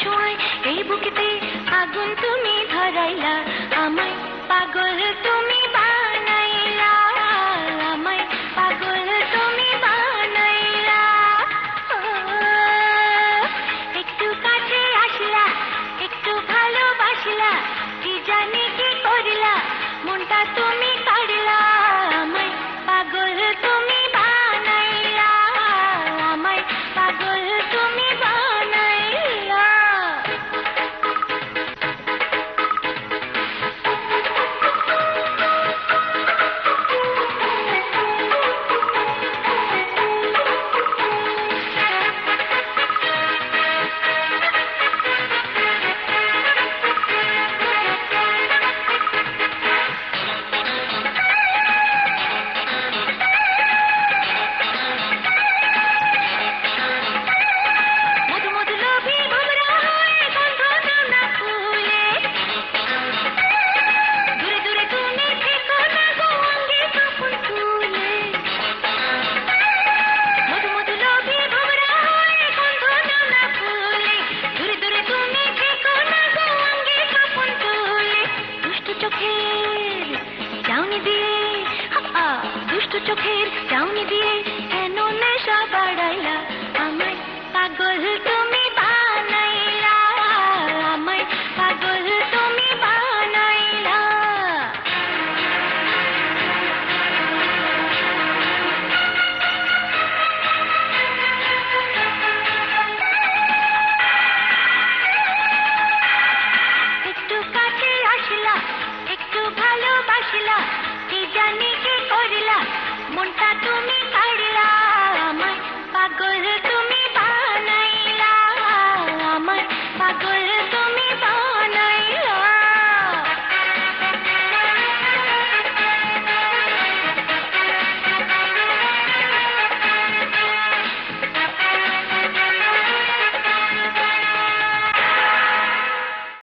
ছোঁয়ায় এই বুকেতে আগুন তুমি ধরাইলা, আমায় পাগল তুমি বানাইলা, আমায় পাগল তুমি বানাইলা। একটু কাছে আসলা, একটু ভালোবাসলা, কি জানি কি করলা, মনটা তুমি কাড়লা, আমায় পাগল তুমি বানাইলা, আমায় পাগল তুমি বানাইলা। দুষ্ট চোখের চাউনি দিয়ে কেন নেশা বাড়াইলা, আমায় পাগল